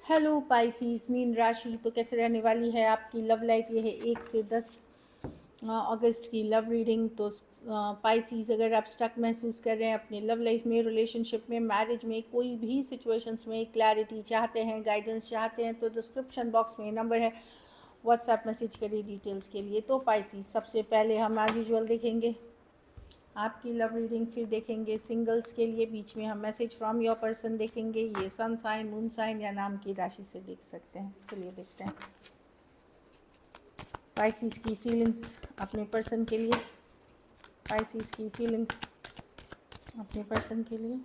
Hello Pisces mean राशि, तो कैसे रहने वाली है आपकी लव लाइफ। ये है 1 से 10 अगस्त की लव रीडिंग। तो पाइसीज, अगर आप स्टक महसूस कर रहे हैं अपनी लव लाइफ में, रिलेशनशिप में, मैरिज में, कोई भी सिचुएशंस में क्लैरिटी चाहते हैं, गाइडेंस चाहते हैं, तो डिस्क्रिप्शन बॉक्स में नंबर है, व्हाट्सएप मैसेज करिए डिटेल्स के लिए। तो पाइसीज, सबसे पहले हम आज यूजुअल देखेंगे आपकी लव रीडिंग, फिर देखेंगे सिंगल्स के लिए, बीच में हम मैसेज फ्रॉम योर पर्सन देखेंगे। ये सन साइन, मून साइन या नाम की राशि से देख सकते हैं। चलिए देखते हैं पाइसिस की फीलिंग्स अपने पर्सन के लिए। पाइसिस की फीलिंग्स अपने पर्सन के लिए।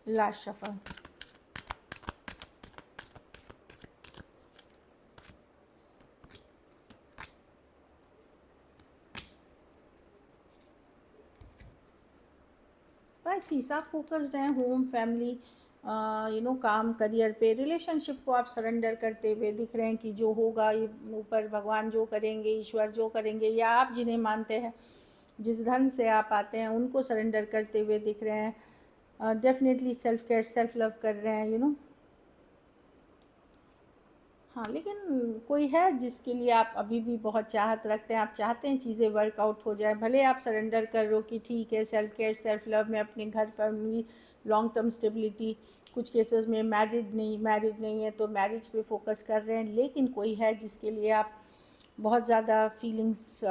Last shuffle. पाइसिस, आप फोकस्ड हैं होम, फैमिली, काम, करियर पे। रिलेशनशिप को आप सरेंडर करते हुए दिख रहे हैं कि जो होगा ये ऊपर भगवान जो करेंगे, ईश्वर जो करेंगे, या आप जिन्हें मानते हैं, जिस धर्म से आप आते हैं, उनको सरेंडर करते हुए दिख रहे हैं। Definitely self care, self love कर रहे हैं, हाँ, लेकिन कोई है जिसके लिए आप अभी भी बहुत चाहत रखते हैं। आप चाहते हैं चीज़ें वर्कआउट हो जाए, भले आप सरेंडर कर रहे हो कि ठीक है, सेल्फ केयर, सेल्फ लव में अपने घर, फैमिली, लॉन्ग टर्म स्टेबिलिटी, कुछ केसेस में मैरिज नहीं है तो मैरिज पे फोकस कर रहे हैं, लेकिन कोई है जिसके लिए आप बहुत ज़्यादा फीलिंग्स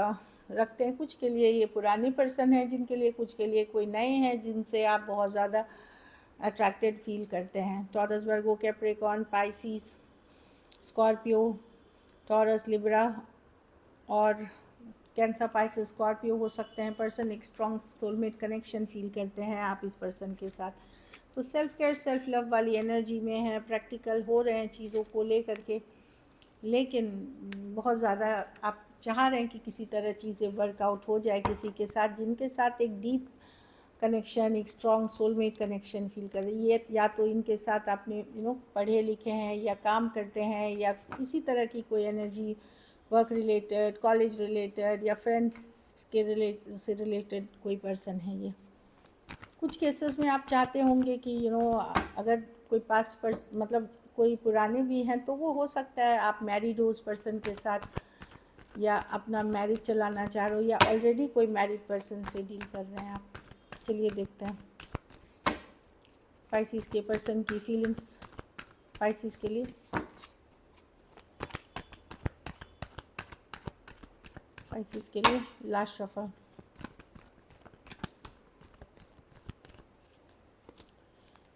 रखते हैं। कुछ के लिए ये पुराने पर्सन हैं जिनके लिए, कुछ के लिए कोई नए हैं जिनसे आप बहुत ज़्यादा अट्रैक्टेड फील करते हैं। Taurus, Virgo, Capricorn, Pisces, Scorpio, Taurus, Libra और कैंसर, पाइसेस, स्कॉर्पियो हो सकते हैं पर्सन। एक स्ट्रॉन्ग सोलमेट कनेक्शन फील करते हैं आप इस पर्सन के साथ। तो सेल्फ केयर, सेल्फ लव वाली एनर्जी में है, प्रैक्टिकल हो रहे हैं चीज़ों को ले करके, लेकिन बहुत ज़्यादा आप चाह रहे हैं कि किसी तरह चीज़ें वर्कआउट हो जाए किसी के साथ, जिनके साथ एक डीप कनेक्शन, एक स्ट्रॉन्ग सोलमेट कनेक्शन फील कर रही है। या तो इनके साथ आपने पढ़े लिखे हैं या काम करते हैं, या इसी तरह की कोई energy, work related, college related, या फ्रेंड्स के रिलेटेड कोई पर्सन है ये। कुछ केसेस में आप चाहते होंगे कि अगर कोई पास मतलब कोई पुराने भी हैं तो वो हो सकता है आप मैरिड हो उस पर्सन के साथ, या अपना मैरिज चलाना चाह रहे हो, या ऑलरेडी कोई मैरिड पर्सन से डील कर रहे हैं आप। चलिए देखते हैं पाइसिस के पर्सन की फीलिंग्स पाइसिस के लिए। पाइसिस के लिए last shuffle.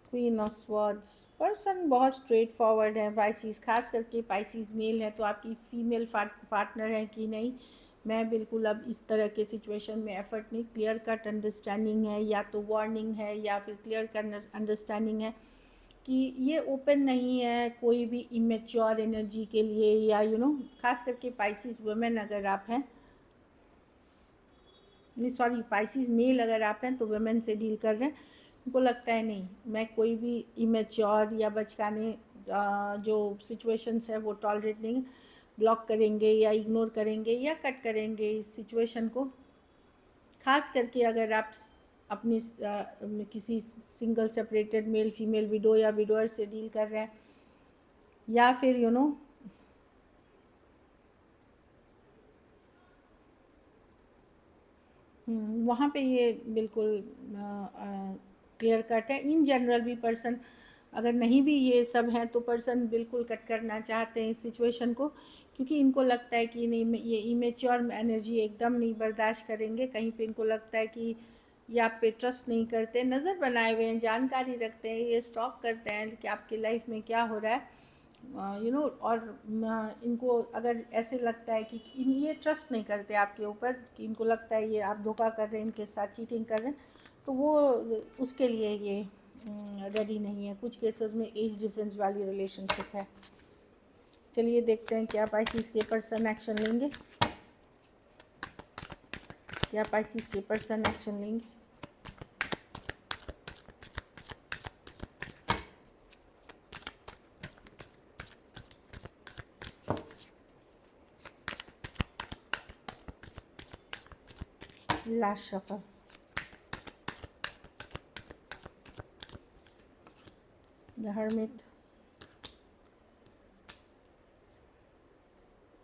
Queen of swords. Person बहुत स्ट्रेट फॉरवर्ड है पाइसिस, खास करके पाइसिस मेल है तो आपकी फीमेल पार्टनर है कि नहीं, मैं बिल्कुल अब इस तरह के सिचुएशन में एफर्ट नहीं। क्लियर कट अंडरस्टैंडिंग है, या तो वार्निंग है या फिर क्लियर कट अंडरस्टैंडिंग है कि ये ओपन नहीं है कोई भी इमेच्योर एनर्जी के लिए, या खास करके पाइसिस वुमेन अगर आप हैं, नहीं सॉरी, पाइसिस मेल अगर आप हैं तो वुमेन से डील कर रहे हैं। उनको लगता है नहीं, मैं कोई भी इमेच्योर या बचकाने जो सिचुएशंस है वो टॉलरेट नहीं, ब्लॉक करेंगे या इग्नोर करेंगे या कट करेंगे इस सिचुएशन को। खास करके अगर आप अपनी किसी single separated male female widow या विडोअर से डील कर रहे हैं, या फिर वहाँ पे ये बिल्कुल क्लियर कट है। इन जनरल भी पर्सन अगर नहीं भी ये सब हैं तो पर्सन बिल्कुल कट करना चाहते हैं इस सिचुएशन को, क्योंकि इनको लगता है कि नहीं, ये इमेच्योर एनर्जी एकदम नहीं बर्दाश्त करेंगे। कहीं पे इनको लगता है कि ये आप पे ट्रस्ट नहीं करते, नज़र बनाए हुए हैं, जानकारी रखते हैं, ये स्टॉक करते हैं कि आपकी लाइफ में क्या हो रहा है, और इनको अगर ऐसे लगता है कि ये ट्रस्ट नहीं करते आपके ऊपर, कि इनको लगता है ये आप धोखा कर रहे हैं, इनके साथ चीटिंग कर रहे हैं, तो वो उसके लिए ये रेडी नहीं है। कुछ केसेस में एज डिफरेंस वाली रिलेशनशिप है। चलिए देखते हैं क्या पाइसिस के पर्सन एक्शन लेंगे, क्या पाइसिस के पर्सन एक्शन लेंगे। Last shuffle. The hermit.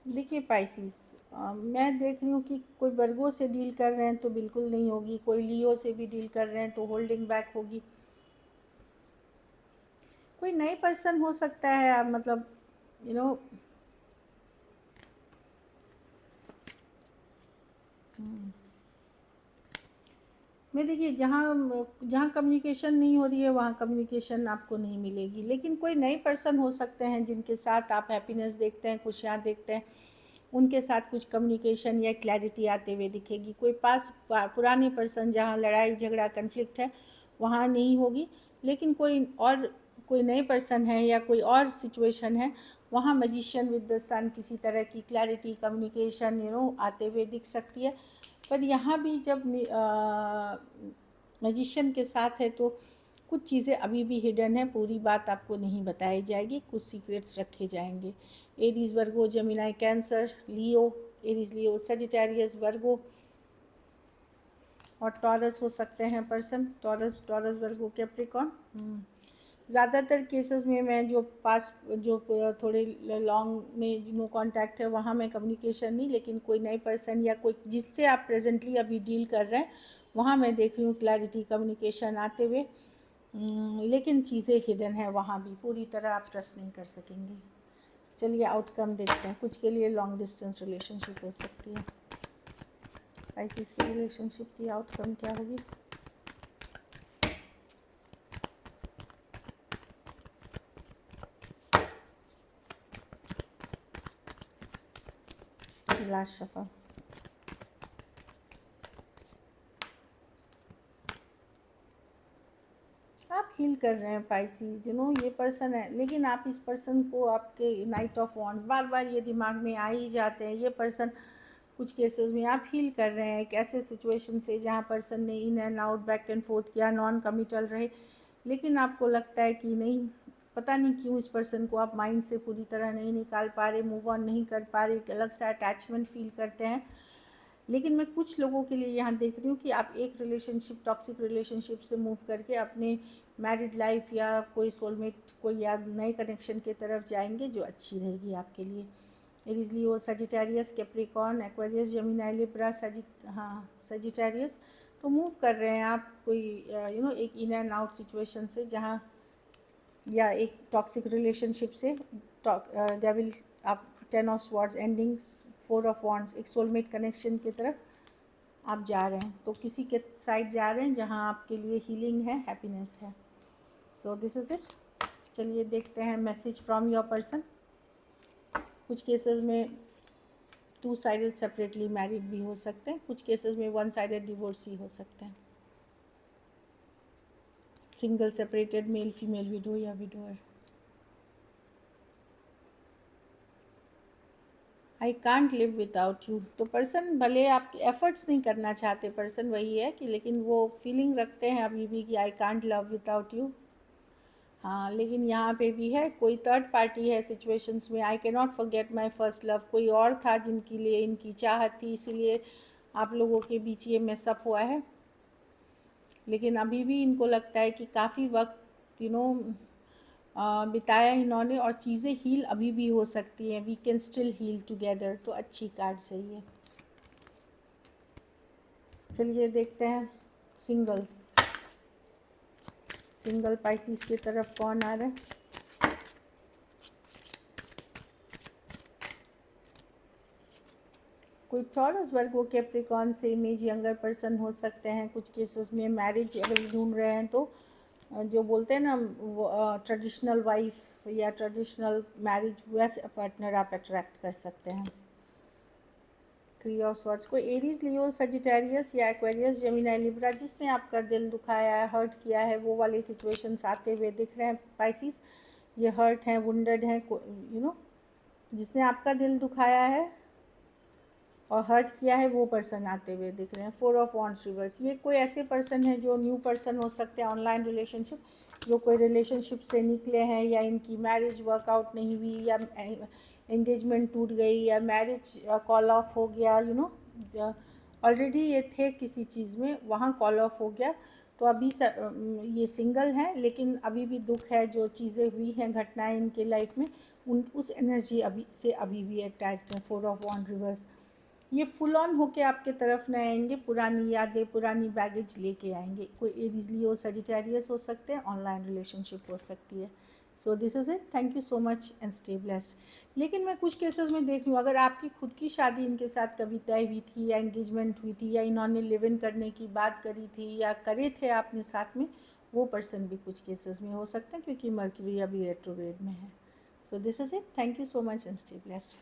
देखिए पाइसिस, मैं देख रही हूँ कि कोई वर्गो से डील कर रहे हैं तो बिल्कुल नहीं होगी, कोई लियो से भी डील कर रहे हैं तो होल्डिंग बैक होगी। कोई नई पर्सन हो सकता है, आप मतलब यू नो मैं देखिए जहाँ जहाँ कम्युनिकेशन नहीं हो रही है वहाँ कम्युनिकेशन आपको नहीं मिलेगी, लेकिन कोई नए पर्सन हो सकते हैं जिनके साथ आप हैप्पीनेस देखते हैं, खुशियाँ देखते हैं, उनके साथ कुछ कम्युनिकेशन या क्लैरिटी आते हुए दिखेगी। कोई पुराने पर्सन जहाँ लड़ाई झगड़ा कन्फ्लिक्ट है वहाँ नहीं होगी, लेकिन कोई नए पर्सन है या कोई और सिचुएशन है वहाँ मैजिशियन विद द सन किसी तरह की क्लैरिटी कम्युनिकेशन आते हुए दिख सकती है। पर यहाँ भी जब मैजिशियन के साथ है तो कुछ चीज़ें अभी भी हिडन है, पूरी बात आपको नहीं बताई जाएगी, कुछ सीक्रेट्स रखे जाएंगे। एरीज वर्गो जेमिनाई कैंसर लियो, एरीज लियो सजिटेरियस वर्गो और टॉरस हो सकते हैं पर्सन, टॉरस वर्गो कैप्रिकॉन। ज़्यादातर केसेस में मैं जो थोड़े लॉन्ग में नो कांटेक्ट है वहाँ मैं कम्युनिकेशन नहीं, लेकिन कोई नए पर्सन या कोई जिससे आप प्रेजेंटली अभी डील कर रहे हैं वहाँ मैं देख रही हूँ क्लैरिटी कम्युनिकेशन आते हुए, लेकिन चीज़ें हिडन है, वहाँ भी पूरी तरह आप ट्रस्ट नहीं कर सकेंगे। चलिए आउटकम देखते हैं। कुछ के लिए लॉन्ग डिस्टेंस रिलेशनशिप हो सकती है। पाइसिस की रिलेशनशिप की आउटकम क्या होगी? Last shuffle. आप हील कर रहे हैं पाइसिस, ये पर्सन है, लेकिन आप इस पर्सन को आपके नाइट ऑफ वॉन्ड्स बार बार ये दिमाग में आ ही जाते हैं। ये पर्सन कुछ केसेस में आप हील कर रहे हैं एक ऐसे सिचुएशन से जहाँ पर्सन ने in and out back and fourth किया, नॉन कमिटल रहे, लेकिन आपको लगता है कि नहीं, पता नहीं क्यों इस पर्सन को आप माइंड से पूरी तरह नहीं निकाल पा रहे, मूव ऑन नहीं कर पा रहे, एक अलग सा अटैचमेंट फील करते हैं। लेकिन मैं कुछ लोगों के लिए यहाँ देख रही हूँ कि आप एक रिलेशनशिप, टॉक्सिक रिलेशनशिप से मूव करके अपने मैरिड लाइफ या कोई सोलमेट कोई या नए कनेक्शन की तरफ जाएंगे जो अच्छी रहेगी आपके लिए। Aries Leo Sagittarius Capricorn Aquarius Gemini Libra Sagittarius, तो मूव कर रहे हैं आप कोई एक इन एंड आउट सिचुएशन से, जहाँ या एक टॉक्सिक रिलेशनशिप से डेविल आप 10 of swords ending 4 of wands, एक सोलमेट कनेक्शन की तरफ आप जा रहे हैं, तो किसी के साइड जा रहे हैं जहाँ आपके लिए हीलिंग है, हैप्पीनेस है। So this is it. चलिए देखते हैं मैसेज फ्रॉम योर पर्सन। कुछ केसेस में 2 साइडेड सेपरेटली मैरिड भी हो सकते हैं, कुछ केसेस में 1 साइडेड डिवोर्सी हो सकते हैं, single separated male female widow या widower. I can't live without you, तो पर्सन भले आपके एफर्ट्स नहीं करना चाहते, पर्सन वही है कि लेकिन वो फीलिंग रखते हैं अभी भी कि I can't love without you. हाँ, लेकिन यहाँ पे भी है कोई थर्ड पार्टी है सिचुएशंस में, I can not forget my first love, कोई और था जिनके लिए इनकी चाहत थी, इसीलिए आप लोगों के बीच ये मिसअप हुआ है। लेकिन अभी भी इनको लगता है कि काफ़ी वक्त बिताया इन्होंने और चीज़ें हील अभी भी हो सकती हैं, we can still heal together, तो अच्छी कार्ड सही है। चलिए देखते हैं सिंगल पाइसिस की तरफ कौन आ रहा है। कोई टॉरस वर्गो कैप्रिकॉर्न से इमेज यंगर पर्सन हो सकते हैं, कुछ केसेस में मैरिज अगर ढूंढ रहे हैं तो जो बोलते हैं ना ट्रेडिशनल वाइफ या ट्रेडिशनल मैरिज, वैसे पार्टनर आप अट्रैक्ट कर सकते हैं। 3 ऑफ स्वॉर्ड्स, कोई एरीज लियो सजिटेरियस या एक्वेरियस जेमिनी लिब्रा जिसने आपका दिल दुखाया है, हर्ट किया है, वो वाले सिचुएशंस आते हुए दिख रहे हैं पाइसिस। ये हर्ट हैं, वुंडेड हैं, जिसने आपका दिल दुखाया है और हर्ट किया है वो पर्सन आते हुए दिख रहे हैं। 4 ऑफ वॉन्ड्स रिवर्स, ये कोई ऐसे पर्सन है जो न्यू पर्सन हो सकते हैं, ऑनलाइन रिलेशनशिप, जो कोई रिलेशनशिप से निकले हैं या इनकी मैरिज वर्कआउट नहीं हुई या एंगेजमेंट टूट गई या मैरिज कॉल ऑफ हो गया, ऑलरेडी ये थे किसी चीज़ में, वहाँ कॉल ऑफ हो गया। तो अभी ये सिंगल हैं, लेकिन अभी भी दुख है, जो चीज़ें हुई हैं, घटनाएं इनके लाइफ में, उन उस एनर्जी अभी भी अटैच्ड है। 4 ऑफ वॉन्ड रिवर्स, ये फुल ऑन होके आपके तरफ न आएंगे, पुरानी यादें, पुरानी बैगेज लेके आएंगे। कोई एरीज लियो, सजिटेरियस हो सकते हैं, ऑनलाइन रिलेशनशिप हो सकती है। So this is it, thank you so much and stay blessed. लेकिन मैं कुछ केसेस में देख रही हूँ, अगर आपकी खुद की शादी इनके साथ कभी तय हुई थी या एंगेजमेंट हुई थी या इन्होंने लिव इन करने की बात करी थी या करे थे आपने साथ में, वो पर्सन भी कुछ केसेस में हो सकता है, क्योंकि मर्क्यूरी अभी रेट्रोग्रेड में है। So this is it, thank you so much and stay blessed.